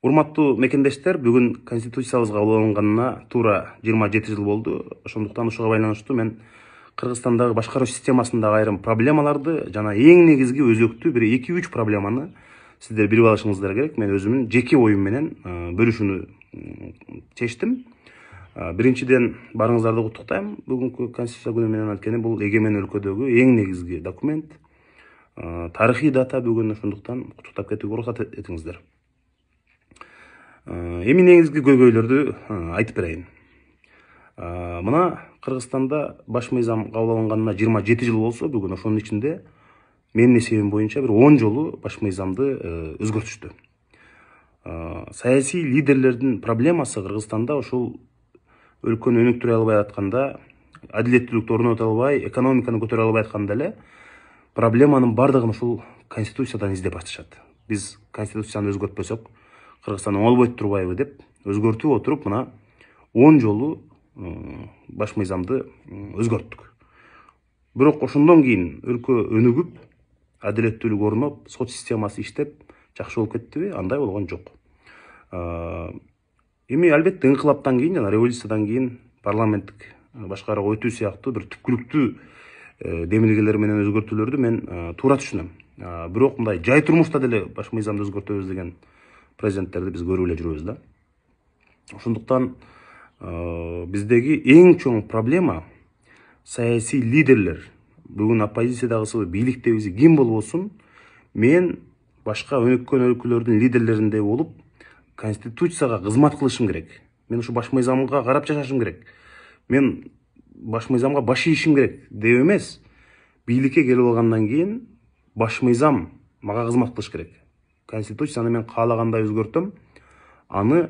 Урматтуу мекендештер, бүгүн конституциябызга кабыл алынганына туура 27 жыл болду. Ошондуктан ушуга байланыштуу мен Кыргызстандагы башкаруу системасындагы айрым проблемаларды жана эң негизги өзөктүү бир 2-3 проблеманы сиздер билип алышыңыздар керек. Мен өзүмдүн жеке оюм менен бөлүшүүнү чечтим. Биринчиден барыңыздарды куттуктайм бүгүнкү конституция күнү менен, анткени бул эгемен өлкөдөгү эң негизги документ, тарыхый дата бүгүн, ошондуктан куттуктап кетүүгө уруксат этиңиздер. Эми негизги көйгөйлөрдү айтып берейин. Мына Кыргызстанда баш мыйзам кабыл алынганына 27 жыл болсо, бүгүн ошонун ичинде менин эсебим боюнча бир 10 жолу баш мыйзамды өзгөртүштү. Саясий лидерлердин проблемасы Кыргызстанда ушул өлкөнү өнүктүрө албай атканда, адилеттүүлүктү орното албай, экономиканы көтөрө албай атканда эле проблеманын бардыгын ушул конституциядан издеп атышат. Биз конституцияны өзгөртпөсөк Кыргызстан оңолбойт турбайбы деп өзгөртүп отуруп, мына 10 жолу баш мыйзамды өзгөрттүк. Бирок ошондон кийин өлкө өнүгүп, адилеттүүлүк орноп, сот системасы иштеп, жакшы болуп кеттиби? Андай болгон жок. Эми албетте инкылаптан кийин жана революциядан кийин парламенттик башкарууга өтүү сыяктуу бир түпкүлүктүү демилгелер менен өзгөртүүлөрдү мен туура түшүнөм. Бирок мындай жай турмушта деле баш мыйзамды өзгөртөбүз деген президенттерди биз көрүп эле жүрөбүз да. Ошондуктан биздеги эң чоң проблема саясий лидерлер. Бүгүн оппозициядагысы, бийликтегиси ким болбосун, мен башка өнүккөн өлкөлөрдүн лидерлериндей болуп, конституцияга кызмат кылышым керек. Мен ушу баш мыйзамга карап жашашым керек. Мен баш мыйзамга баш ийишим керек деп эмес, бийликке келип алгандан кийин баш мыйзам мага кызмат кылыш керек. Конституцияны мен каалагандай өзгөртөм, аны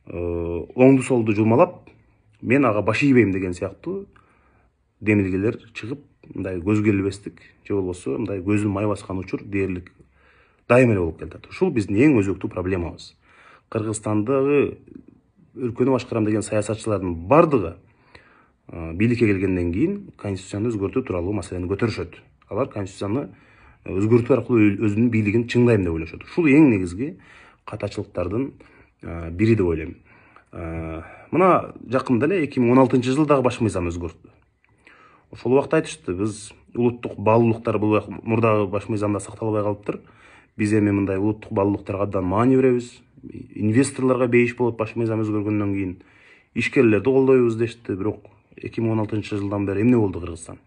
оңду солду жумалап, мен ага баш ийбейм деген сыяктуу демилгелер чыгып, мындай көзгө илбестик, же болбосо мындай көзүн май баскан учур дээрлик дайым эле болуп келатат. Ушул биздин эң өзөктүү проблемабыз. Кыргызстандагы өлкөнү башкарам деген саясатчылардын бардыгы бийликке келгенден кийин конституцияны өзгөртүү тууралуу маселени көтөрүшөт. Алар конституцияны өзгөртүү аркылуу өзүнүн бийлигин чыңдайм деп ойлошот. Ушул эң негизги катачылыктардын бири деп ойлойм. Мына жакында эле 2016 жылдагы баш мыйзам өзгөртүлдү. Ошол убакта айтышты, биз улуттук баалуулуктар бул мурдагы баш мыйзамда сакталбай калыптыр. Биз эми мындай улуттук баалуулуктарга абдан маани беребиз. Инвесторлорго бейиш болот баш мыйзам өзгөргөндөн кийин. Ишкерлерди колдойбуз дешти. Бирок 2016 жылдан бери эмне болду Кыргызстан?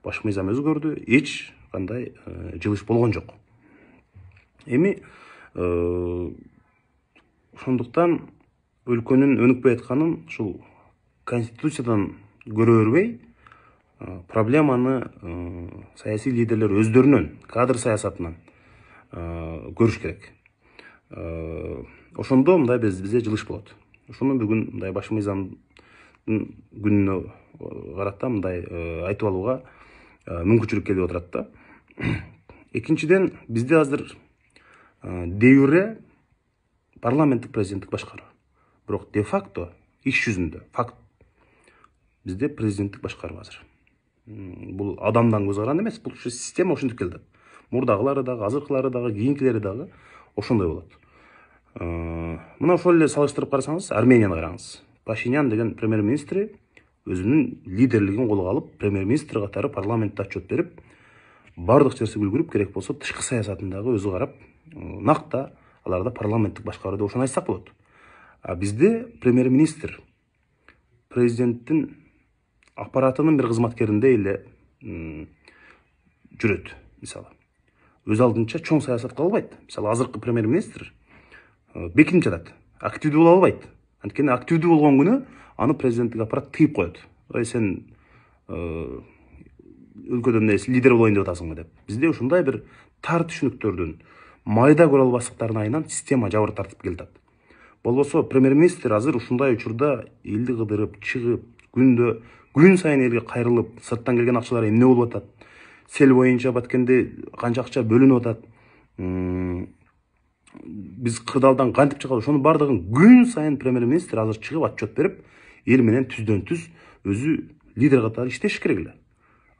Баш мыйзам өзгөрдү, эч кандай жылыш болгон жок. Эми ошондуктан өлкөнүн өнүкпөй атканын ушул конституциядан көрө бербей, проблеманы саясий лидерлер өздөрүнөн, кадр саясатынан көрүш керек. Ошондо мындай бизде жылыш болот. Ошону бүгүн мындай баш мыйзамдын күнүнө карата мындай айтып алууга мүмкүнчүлүк келип отурат да. Экинчиден, бизде азыр де юре парламенттик президенттик башкаруу. Бирок де факто, иш жүзүндө, факт, бизде президенттик башкаруу азыр. Бул адамдан көз каранды эмес, бул система ошентип келди. Мурдагылары дагы, азыркылары дагы, кийинкилери дагы ошондой болот. Мына ошол эле салыштырып карасаңыз, Арменияны караңыз. Пашинян деген премьер-министри өзүнүн лидерлигин колго алып, премьер-министр катары парламентте отчет берип, бардык жерси үлгүрүп, керек болсо тышкы саясатындагы өзү карап, накта аларда парламенттик башкаруу деп ошону айтсак болот. А бизде премьер-министр президенттин аппаратынын бир кызматкериндей эле жүрөт, мисалы. Өз алдынча чоң саясат кыла албайт. Мисалы, азыркы премьер-министр бекинип жатат, активдүү боло албайт. Анткени активдүү болгон күнү аны президенттик аппарат тыйып коет. Сен өлкөдө лидер болоюн деп атасыңбы деп. Бизде ушундай бир тар түшүнүктөрдүн, майда көрө албастыктардын айынан система жабыр тартып келатат. Болбосо премьер-министр азыр ушундай учурда элди кыдырып, чыгып, күн сайын элге кайрылып, сырттан келген акчалар эмне болуп атат? Сел боюнча баткенде канча акча бөлүнүп атат? Биз кырдаалдан кантип чыгабыз? Ошонун бардыгын күн сайын премьер-министр азыр чыгып отчет берип, эл менен түздөн түз өзү лидер катары иштеш керек эле.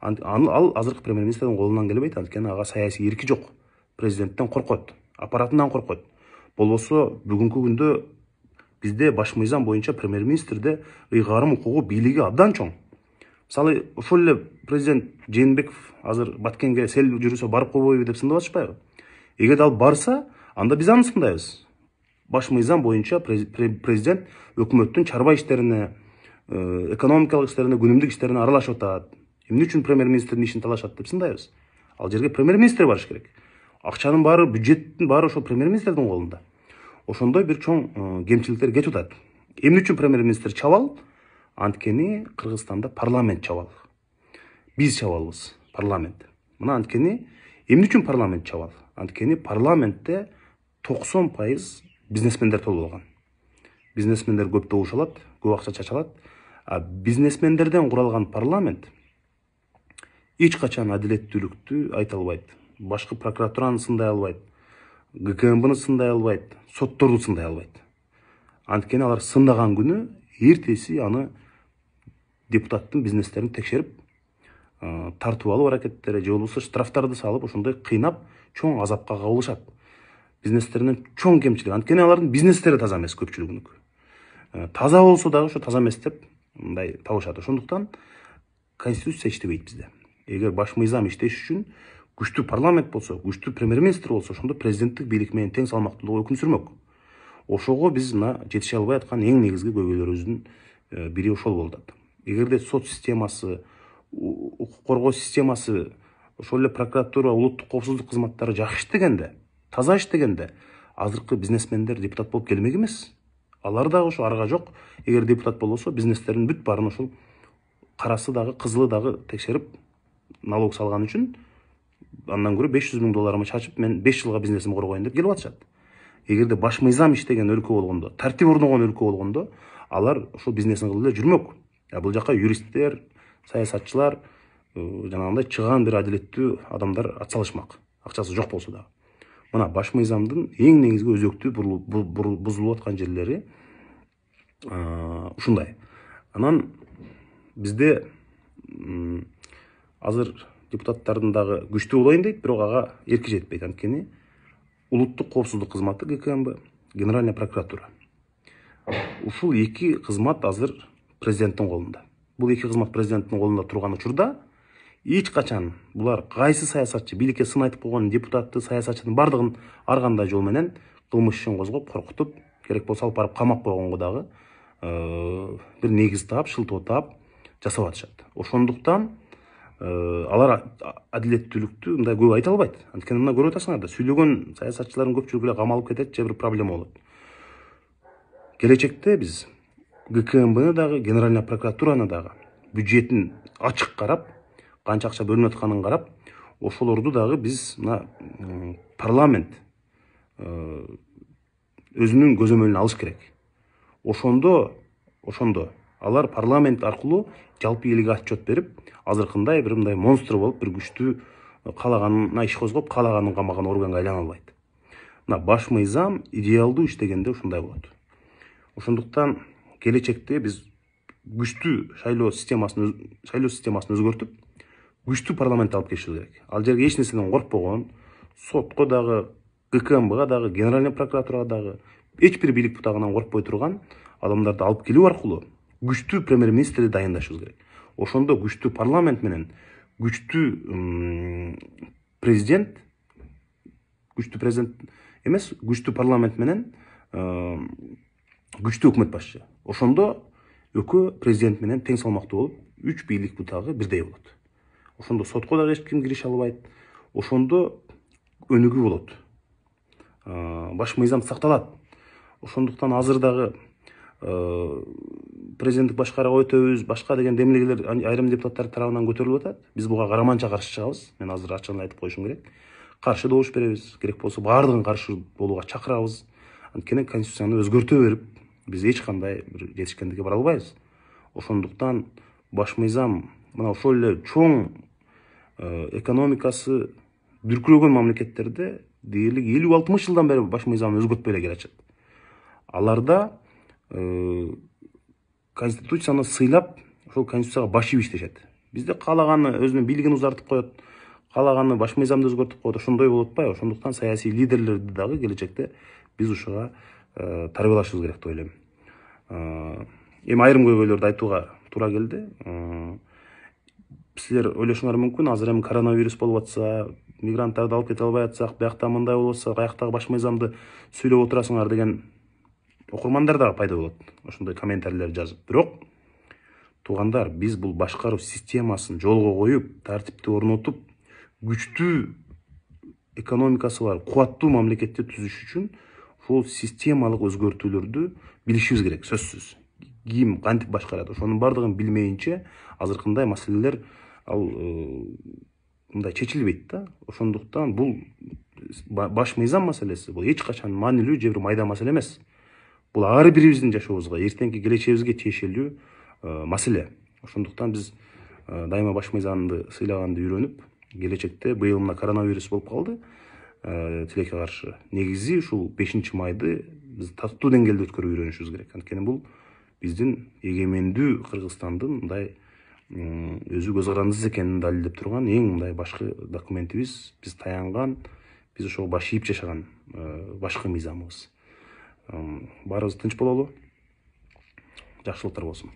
Ал азыркы премьер-министрдин колунан келбейт, анткени ага саясий эрки жок. Президенттен коркот, аппаратынан коркот. Болбосо бүгүнкү күндө бизде баш мыйзам боюнча премьер-министрде ыйгарым укугу бийлиги абдан чоң. Мисалы, ошол эле президент Жээнбеков азыр Баткенге сел жүрүсө барып койбойбу деп сындап атышпайбы? Эгер ал барса, анда биз аны сындайбыз. Баш мыйзам боюнча президент өкмөттүн чарба иштерине, экономикалык иштерине, күнүмдүк иштерине аралашып атат. Эмне үчүн премьер-министрдин ишин талашат деп сындайбыз. Ал жерге премьер-министр барыш керек. Акчанын баары, бюджеттин баары ошол премьер-министрдин колунда. Ошондой бир чоң кемчиликтер кетип атат. Эмне үчүн премьер-министр чабал? Анткени Кыргызстанда парламент чабал. Биз чабалбыз, парламент. Мына анткени эмне үчүн парламент чабал? Анткени парламентте 90% бизнесмендер толуп алган. Бизнесмендер көп добуш алат, көп акча чачалат. А бизнесмендерден куралган парламент эч качан адилеттүүлүктү айта албайт. Башкы прокуратураны сындай албайт, ГКМБны сындай албайт, сотторду сындай албайт. Анткени алар сындаган күнү эртеси аны депутаттын бизнестерин текшерип, тартып алуу аракеттери же болбосо штрафтарды салып, ошондой кыйнап, чоң азапка кабылышат. Бизнестеринен чоң кемчилик. Анткени алардын бизнестери таза эмес көпчүлүгүнүкү. Таза болсо дагы ошо таза эмес деп мындай табышат. Ошондуктан конституция иштебейт бизде. Эгер баш мыйзам иштеш үчүн күчтүү парламент болсо, күчтүү премьер-министр болсо, ошондо президенттик бийлик менен тең салмактуулугу өкүм сүрмөк. Ошого биз мына жетише албай аткан эң негизги көйгөйлөрүбүздүн бири ошол болуп атат. Эгерде сот системасы, укук коргоо системасы, ошол эле прокуратура, улуттук коопсуздук кызматтары жакшы иштегенде, таза иштегенде, азыркы бизнесмендер депутат болуп келмек эмес. Алар дагы ошо арга жок. Эгер депутат болбосо, бизнестердин бүт баарын ошол карасы дагы, кызылы дагы текшерип, налог салган үчүн андан көрө $500,000 чачып, мен 5 жылга бизнесимди коргоюн деп келип атышат. Эгерде баш мыйзам иштеген өлкө болгондо, тартип орногон өлкө болгондо, алар ошол бизнесин кылып эле жүрмөк. Бул жака юристтер, саясатчылар, жанагындай чыгаан бир адилеттүү адамдар атсалышмак. Акчасы жок болсо дагы. Мына баш мыйзамдын эң негизги өзөктүү бузулуп аткан жерлери ушундай. Анан бизде азыр депутаттардын дагы күчтүү болоюн дейт, бирок ага эрки жетпейт. Анткени улуттук коопсуздук кызматы ГКМБ, Генеральная прокуратура. Ушул эки кызмат азыр президенттин колунда. Бул эки кызмат президенттин колунда турган учурда эч качан булар кайсы саясатчы, бийликке сын айтып койгон депутатты, саясатчынын бардыгын ар кандай жол менен кылмыш ишин козгоп, коркутуп, керек болсо алып барып камап койгонго дагы бир негиз таап, шылтоо таап жасап атышат. Ошондуктан алар адилеттүүлүктү мындай көп айта албайт. Анткени мына көрүп атасыңар да, сүйлөгөн саясатчылардын көпчүлүгү эле камалып кетет, же бир проблема болот. Келечекте биз ГКМБны дагы, Генеральная прокуратураны дагы бюджетин ачык карап, канча акча бөлүнүп атканын карап, ошолорду дагы биз мына парламент өзүнүн көзөмөлүнө алыш керек. Ошондо алар парламент аркылуу жалпы элге отчет берип, азыркындай бир мындай монстр болуп, бир күчтүү каалаганына иш козгоп, каалаганын камаган органга айлана албайт. Мына баш мыйзам идеалдуу иштегенде ушундай болот. Ошондуктан келечекте биз күчтүү шайлоо системасын өзгөртүп, күчтүү парламент алып келишибиз керек. Ал жерге эч нерседен коркпогон, сотко дагы, ГКМБга дагы, Генеральный прокуратурага дагы, эч бир бийлик бутагынан коркпой турган адамдарды алып келүү аркылуу күчтүү премьер-министрди дайындашыбыз керек. Ошондо күчтүү парламент менен, күчтүү президент эмес, күчтүү парламент менен күчтүү өкмөт башчы. Ошондо экөө президент менен тең салмактуу болуп, 3 бийлик бутагы бирдей болот. Ошондо сотко дагы эч ким кирише албайт. Ошондо өнүгүү болот. Баш мыйзам сакталат. Ошондуктан азыр дагы президенттик башкарууга өтөбүз, башка деген демилгелер айрым депутаттар тарабынан көтөрүлүп атат. Биз буга караманча каршы чыгабыз. Мен азыр ачыгын айтып коюшум керек. Каршы добуш беребиз. Керек болсо баардыгын каршы болууга чакырабыз. Анткени конституцияны өзгөртө берип, биз эч кандай бир жетишкендикке бара албайбыз. Ошондуктан баш мыйзам мына ошол эле чоң экономикасы дүркүрөгөн мамлекеттерде дээрлик 50-60 жылдан бери баш мыйзамын өзгөртпөй эле келатышат. Аларда конституцияны сыйлап, ошол конституцияга баш ийип иштешет. Бизде каалаганы өзүнүн бийлигин узартып коет, каалаганы баш мыйзамды өзгөртүп коет, ошондой болуп атпайбы? Ошондуктан саясий лидерлерди дагы келечекте биз ушуга тарбиялашыбыз керек деп ойлойм. Эми айрым көйгөйлөрдү айтууга туура келди. Силер ойлошуңар мүмкүн, азыр эми коронавирус болуп атса, мигранттарды алып кете албай атсак, биякта мындай болуп атса, каяктагы баш мыйзамды сүйлөп отурасыңар деген окурмандар дагы пайда болот. Ошондой комментарийлер жазып. Бирок туугандар, биз бул башкаруу системасын жолго коюп, тартипти орнотуп, күчтүү экономикасы бар, кубаттуу мамлекетти түзүш үчүн ушул системалык өзгөртүүлөрдү билишибиз керек, сөзсүз. Ким кантип башкарат, ошонун бардыгын билмейинче азыркындай маселелер ал мындай чечилбейт да. Ошондуктан бул баш мыйзам маселеси бул эч качан маанилүү же бир майда маселе эмес. Бул ар бирибиздин жашообузга, эртеңки келечегибизге тиешелүү маселе. Ошондуктан биз дайыма баш мыйзамды сыйлаганды үйрөнүп, келечекте быйыл мына коронавирус болуп калды, тилекке каршы. Негизи ушул 5-майды биз татуу деңгээлде өткөрүп үйрөнүшүбүз керек. Анткени бул биздин эгемендүү Кыргызстандын мындай өзү көз карандысыз экенин далилдеп турган эң мындай башкы документибиз, биз таянган, биз ошого баш ийип жашаган башкы мыйзамыбыз. Баарыбыз тынч бололу, жакшылыктар болсун.